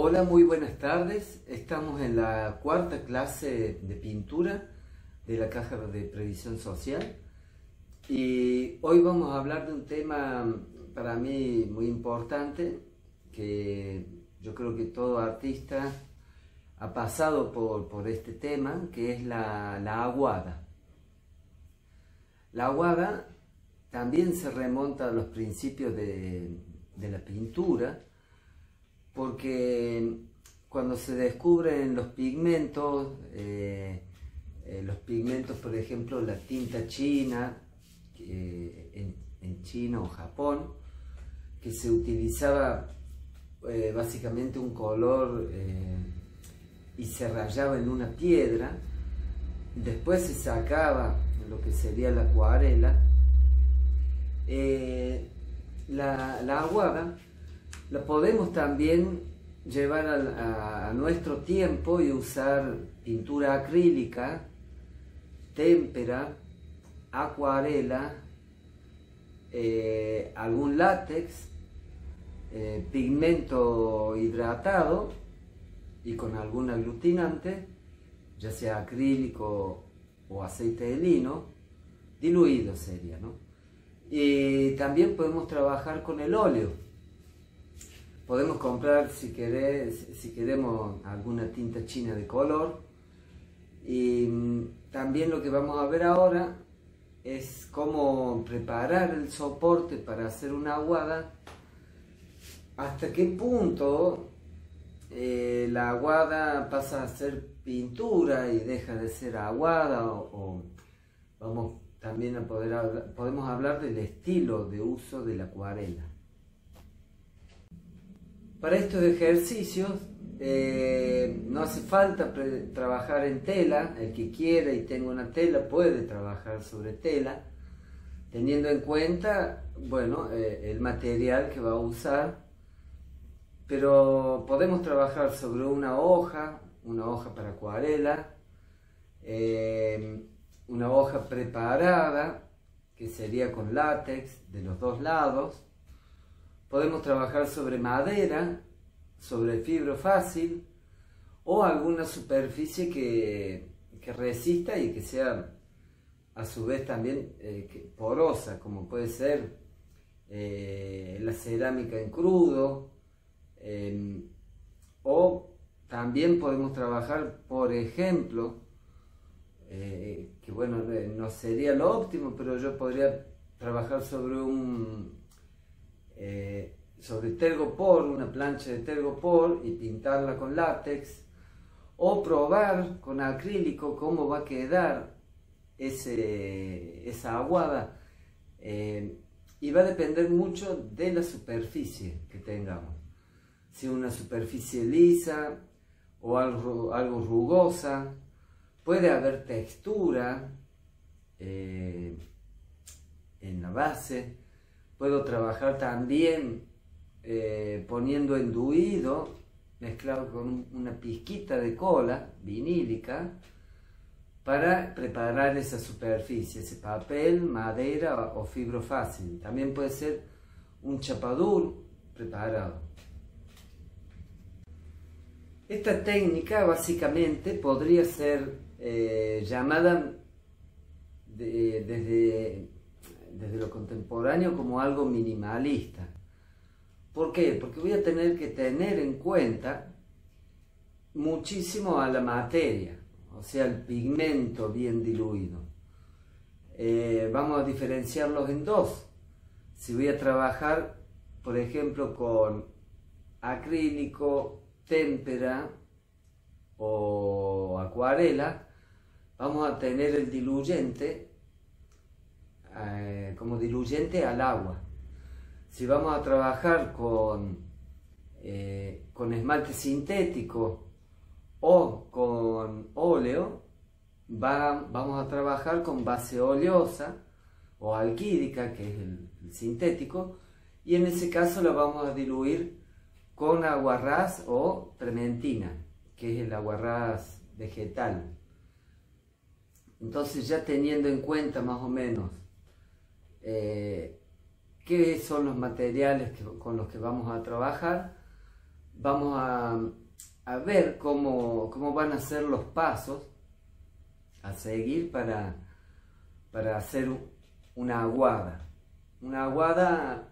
Hola, muy buenas tardes. Estamos en la cuarta clase de pintura de la Caja de Previsión Social y hoy vamos a hablar de un tema para mí muy importante que yo creo que todo artista ha pasado por este tema, que es la aguada. La aguada también se remonta a los principios de la pintura, porque cuando se descubren los pigmentos, por ejemplo, la tinta china, en China o Japón, que se utilizaba básicamente un color y se rayaba en una piedra, después se sacaba lo que sería la acuarela. La aguada la podemos también llevar a nuestro tiempo y usar pintura acrílica, témpera, acuarela, algún látex, pigmento hidratado y con algún aglutinante, ya sea acrílico o aceite de lino, diluido sería, ¿no? Y también podemos trabajar con el óleo. Podemos comprar, si queremos, alguna tinta china de color. Y también lo que vamos a ver ahora es cómo preparar el soporte para hacer una aguada. Hasta qué punto la aguada pasa a ser pintura y deja de ser aguada, o vamos también a podemos hablar del estilo de uso de la acuarela. Para estos ejercicios no hace falta trabajar en tela. El que quiera y tenga una tela puede trabajar sobre tela, teniendo en cuenta, bueno, el material que va a usar. Pero podemos trabajar sobre una hoja para acuarela, una hoja preparada, que sería con látex de los dos lados. Podemos trabajar sobre madera, sobre fibro fácil o alguna superficie que resista y que sea a su vez también porosa, como puede ser la cerámica en crudo, o también podemos trabajar, por ejemplo, que bueno, no sería lo óptimo, pero yo podría trabajar sobre sobre tergopor, una plancha de tergopor, y pintarla con látex, o probar con acrílico cómo va a quedar esa aguada, y va a depender mucho de la superficie que tengamos, si una superficie lisa o algo rugosa. Puede haber textura en la base. Puedo trabajar también poniendo enduido mezclado con una pizquita de cola vinílica para preparar esa superficie, ese papel, madera o fibro fácil. También puede ser un chapadur preparado. Esta técnica básicamente podría ser llamada desde lo contemporáneo como algo minimalista. ¿Por qué? Porque voy a tener que tener en cuenta muchísimo a la materia, o sea, el pigmento bien diluido. Vamos a diferenciarlos en dos. Si voy a trabajar, por ejemplo, con acrílico, témpera o acuarela, vamos a tener el diluyente como diluyente al agua. Si vamos a trabajar con esmalte sintético o con óleo, vamos a trabajar con base oleosa o alquídica, que es el sintético, y en ese caso la vamos a diluir con aguarrás o trementina, que es el aguarrás vegetal. Entonces, ya teniendo en cuenta más o menos qué son los materiales con los que vamos a trabajar, vamos a ver cómo van a ser los pasos a seguir para hacer una aguada. Una aguada,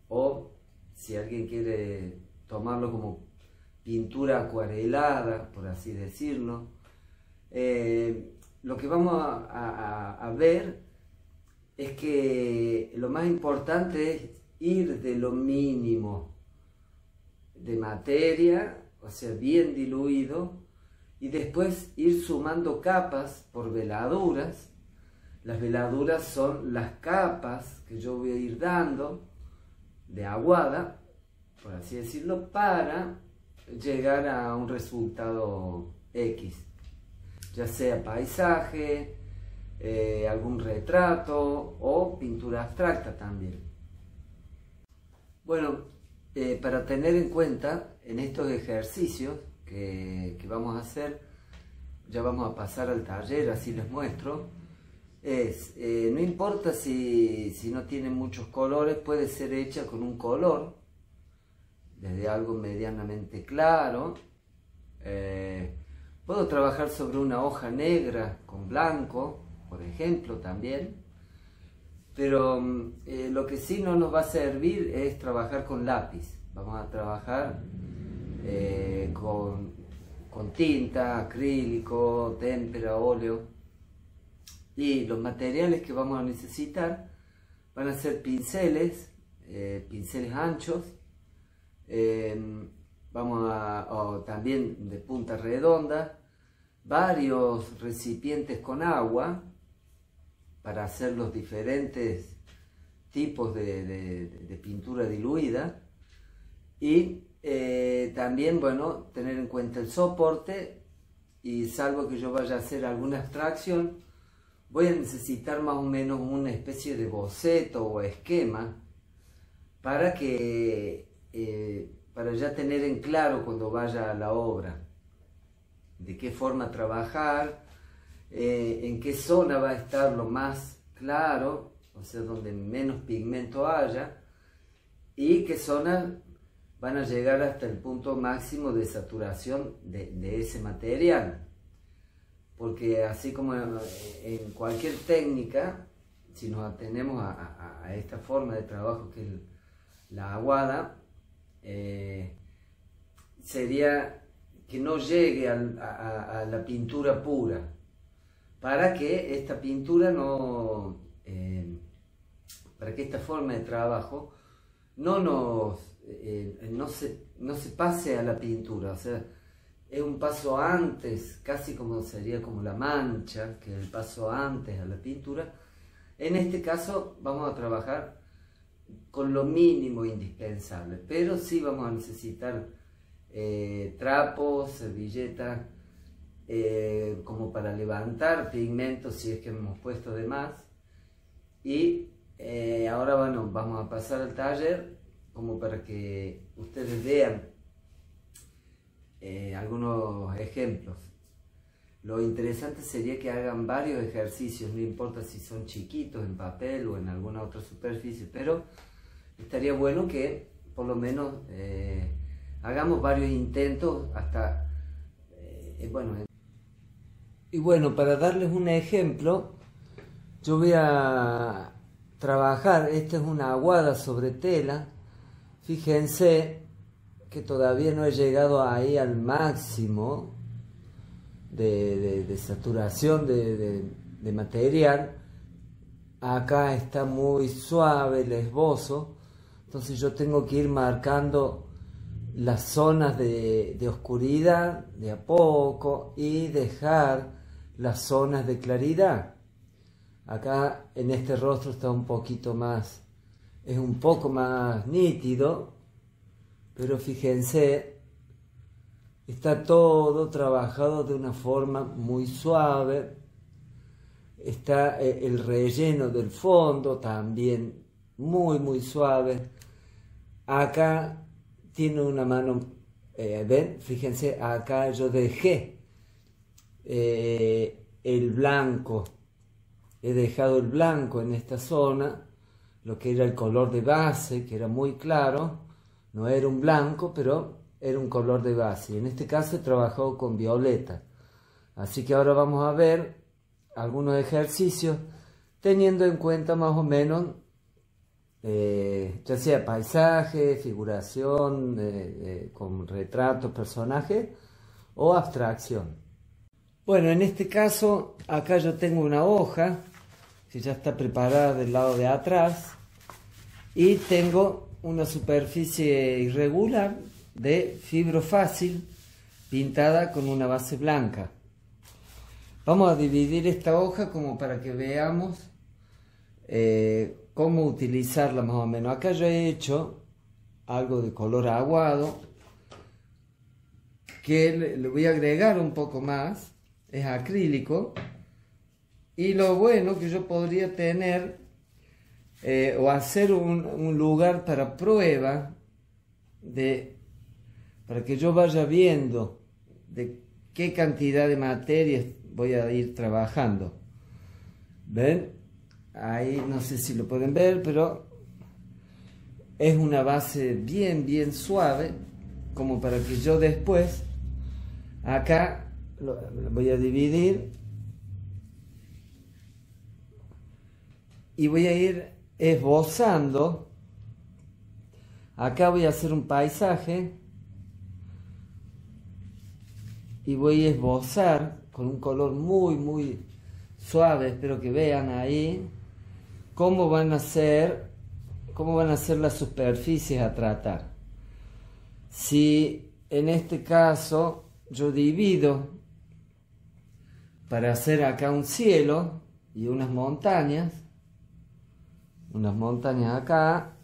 o si alguien quiere tomarlo como pintura acuarelada, por así decirlo. Lo que vamos a ver es que lo más importante es ir de lo mínimo de materia, o sea, bien diluido, y después ir sumando capas por veladuras. Las veladuras son las capas que yo voy a ir dando de aguada, por así decirlo, para llegar a un resultado X, ya sea paisaje, algún retrato o pintura abstracta también. Bueno, para tener en cuenta en estos ejercicios que vamos a hacer, ya vamos a pasar al taller, así les muestro. No importa si no tiene muchos colores, puede ser hecha con un color, desde algo medianamente claro. Puedo trabajar sobre una hoja negra con blanco, por ejemplo, también. Pero lo que sí no nos va a servir es trabajar con lápiz. Vamos a trabajar con tinta, acrílico, témpera, óleo. Y los materiales que vamos a necesitar van a ser pinceles anchos, también de punta redonda, varios recipientes con agua para hacer los diferentes tipos de pintura diluida, y también, bueno, tener en cuenta el soporte, y salvo que yo vaya a hacer alguna abstracción, voy a necesitar más o menos una especie de boceto o esquema para ya tener en claro cuando vaya a la obra de qué forma trabajar, en qué zona va a estar lo más claro, o sea, donde menos pigmento haya, y qué zonas van a llegar hasta el punto máximo de saturación de ese material. Porque así como en cualquier técnica, si nos atenemos a esta forma de trabajo que es la aguada, sería que no llegue a la pintura pura, para que esta pintura para que esta forma de trabajo no se pase a la pintura. O sea, es un paso antes, casi como sería como la mancha, que es el paso antes a la pintura. En este caso vamos a trabajar con lo mínimo indispensable, pero sí vamos a necesitar trapos, servilletas, como para levantar pigmentos si es que hemos puesto de más. Y ahora, bueno, vamos a pasar al taller como para que ustedes vean algunos ejemplos. Lo interesante sería que hagan varios ejercicios, no importa si son chiquitos en papel o en alguna otra superficie, pero estaría bueno que por lo menos hagamos varios intentos hasta, bueno. Y bueno, para darles un ejemplo, yo voy a trabajar, esta es una aguada sobre tela. Fíjense que todavía no he llegado ahí al máximo de saturación de material. Acá está muy suave el esbozo, entonces yo tengo que ir marcando las zonas de oscuridad de a poco y dejar las zonas de claridad. Acá en este rostro está un poquito más, es un poco más nítido, pero fíjense, está todo trabajado de una forma muy suave. Está el relleno del fondo también muy suave. Acá tiene una mano, ven, fíjense, acá yo dejé el blanco, he dejado el blanco en esta zona, lo que era el color de base, que era muy claro, no era un blanco, pero era un color de base. En este caso he trabajado con violeta. Así que ahora vamos a ver algunos ejercicios teniendo en cuenta más o menos ya sea paisaje, figuración, con retratos, personajes o abstracción. Bueno, en este caso acá yo tengo una hoja que ya está preparada del lado de atrás y tengo una superficie irregular de fibro fácil pintada con una base blanca. Vamos a dividir esta hoja como para que veamos cómo utilizarla más o menos. Acá yo he hecho algo de color aguado que le voy a agregar un poco más, es acrílico, y lo bueno que yo podría tener o hacer un lugar para prueba para que yo vaya viendo de qué cantidad de materias voy a ir trabajando. ¿Ven? Ahí no sé si lo pueden ver, pero es una base bien suave, como para que yo después acá lo voy a dividir y voy a ir esbozando. Acá voy a hacer un paisaje y voy a esbozar con un color muy suave. Espero que vean ahí cómo van a ser las superficies a tratar. Si en este caso yo divido para hacer acá un cielo y unas montañas acá,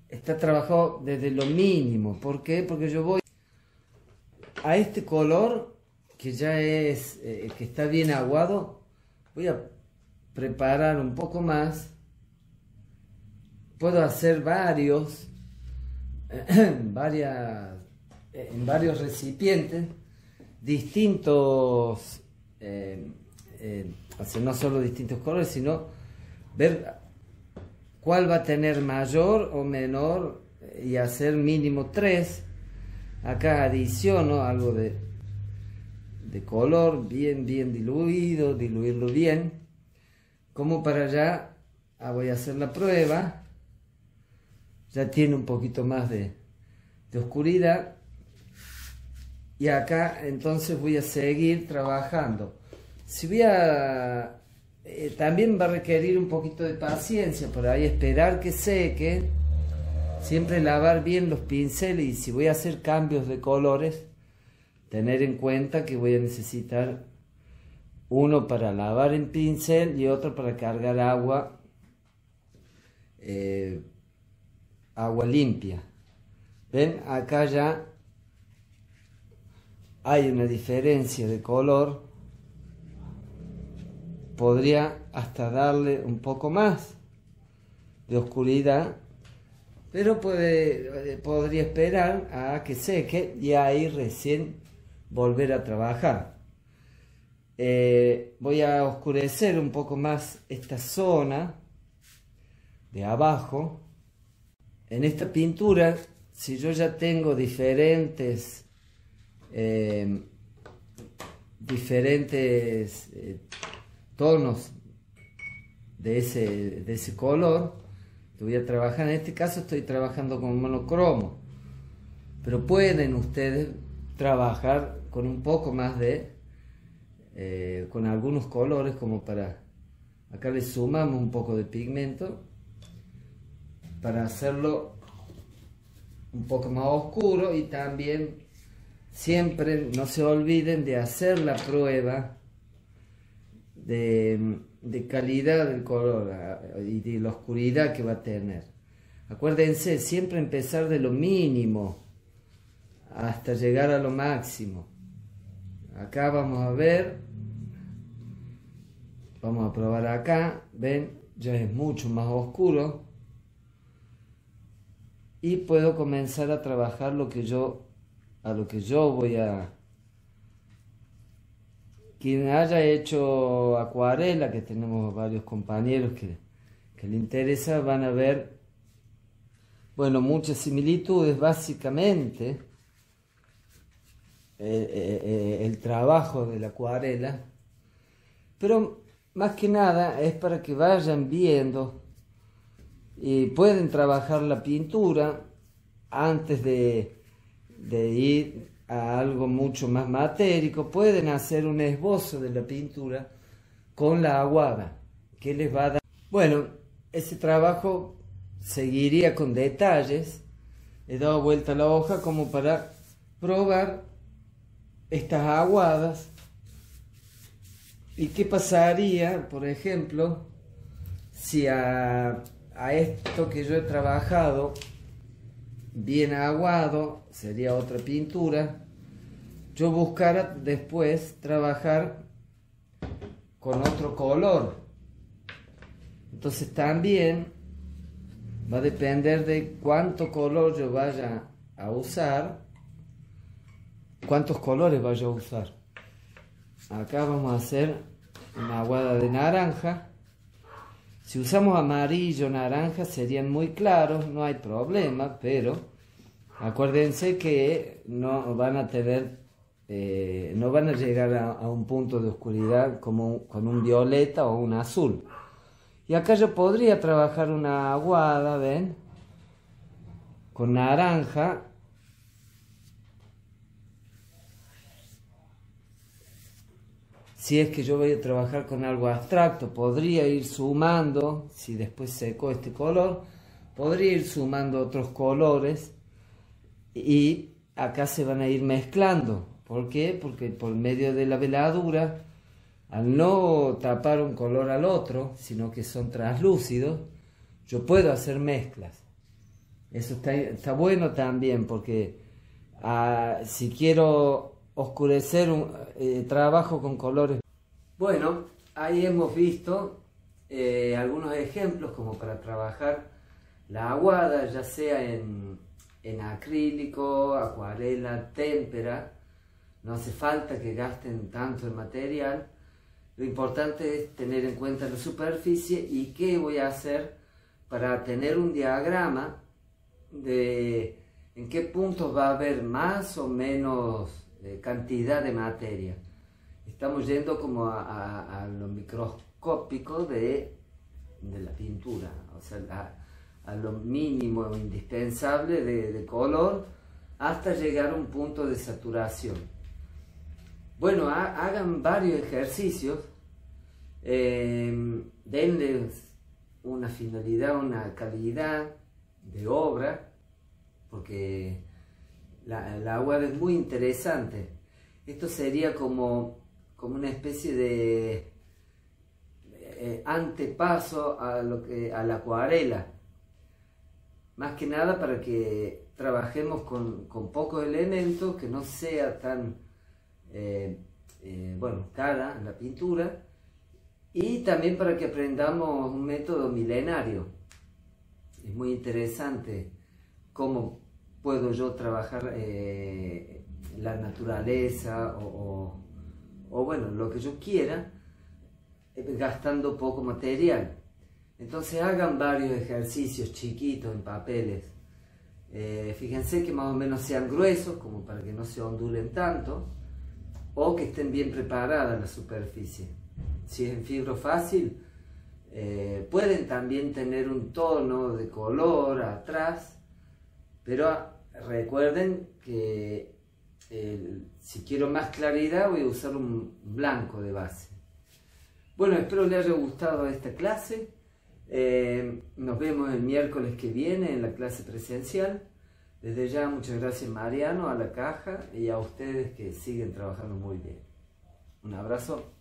está trabajado desde lo mínimo. ¿Por qué? Porque yo voy a este color que ya es, que está bien aguado, voy a preparar un poco más. Puedo hacer en varios recipientes distintos, no solo distintos colores, sino ver cuál va a tener mayor o menor y hacer mínimo 3. Acá adiciono algo de color bien diluido, diluirlo bien, como para allá voy a hacer la prueba. Ya tiene un poquito más de oscuridad y acá entonces voy a seguir trabajando. También va a requerir un poquito de paciencia, por ahí esperar que seque, siempre lavar bien los pinceles, y si voy a hacer cambios de colores, tener en cuenta que voy a necesitar uno para lavar en pincel y otro para cargar agua limpia. ¿Ven? Acá ya hay una diferencia de color. Podría hasta darle un poco más de oscuridad, pero podría esperar a que seque y ahí recién volver a trabajar. Voy a oscurecer un poco más esta zona de abajo. En esta pintura, si yo ya tengo diferentes tonos de ese color que voy a trabajar, en este caso estoy trabajando con monocromo, pero pueden ustedes trabajar con un poco más con algunos colores, como acá le sumamos un poco de pigmento para hacerlo un poco más oscuro. Y también siempre no se olviden de hacer la prueba de calidad del color y de la oscuridad que va a tener. Acuérdense, siempre empezar de lo mínimo hasta llegar a lo máximo. Acá vamos a ver, vamos a probar acá, ven, ya es mucho más oscuro. Y puedo comenzar a trabajar a lo que yo voy a... Quien haya hecho acuarela, que tenemos varios compañeros que le interesa, van a ver Bueno, muchas similitudes, básicamente el trabajo de la acuarela, pero más que nada es para que vayan viendo y pueden trabajar la pintura antes de ir a algo mucho más matérico. Pueden hacer un esbozo de la pintura con la aguada, que les va a dar... Bueno, ese trabajo seguiría con detalles. He dado vuelta a la hoja como para probar estas aguadas. ¿Y qué pasaría, por ejemplo, si a esto que yo he trabajado bien aguado, sería otra pintura, yo buscara después trabajar con otro color? Entonces también va a depender de cuánto color yo vaya a usar, cuántos colores vaya a usar. Acá vamos a hacer una aguada de naranja. Si usamos amarillo, naranja serían muy claros, no hay problema, pero acuérdense que no van a tener, no van a llegar a un punto de oscuridad como con un violeta o un azul. Y acá yo podría trabajar una aguada, ¿ven? Con naranja. Si es que yo voy a trabajar con algo abstracto, podría ir sumando, si después seco este color, podría ir sumando otros colores y acá se van a ir mezclando. ¿Por qué? Porque por medio de la veladura, al no tapar un color al otro, sino que son translúcidos, yo puedo hacer mezclas. Eso está bueno también, porque si quiero oscurecer trabajo con colores. Bueno, ahí hemos visto algunos ejemplos como para trabajar la aguada, ya sea en acrílico, acuarela, témpera. No hace falta que gasten tanto el material. Lo importante es tener en cuenta la superficie y qué voy a hacer para tener un diagrama de en qué puntos va a haber más o menos cantidad de materia. Estamos yendo como a lo microscópico de la pintura, o sea, a lo mínimo indispensable de color hasta llegar a un punto de saturación. Bueno, hagan varios ejercicios, denle una finalidad, una calidad de obra, porque la aguada es muy interesante. Esto sería como una especie de antepaso a la acuarela. Más que nada para que trabajemos con pocos elementos, que no sea tan cara la pintura, y también para que aprendamos un método milenario. Es muy interesante cómo puedo yo trabajar la naturaleza o bueno, lo que yo quiera, gastando poco material. Entonces hagan varios ejercicios chiquitos en papeles. Fíjense que más o menos sean gruesos, como para que no se ondulen tanto, o que estén bien preparadas la superficie. Si es en fibro fácil, pueden también tener un tono de color atrás, pero recuerden que si quiero más claridad voy a usar un blanco de base. Bueno, espero les haya gustado esta clase. Nos vemos el miércoles que viene en la clase presencial. Desde ya muchas gracias Mariano, a la caja y a ustedes que siguen trabajando muy bien. Un abrazo.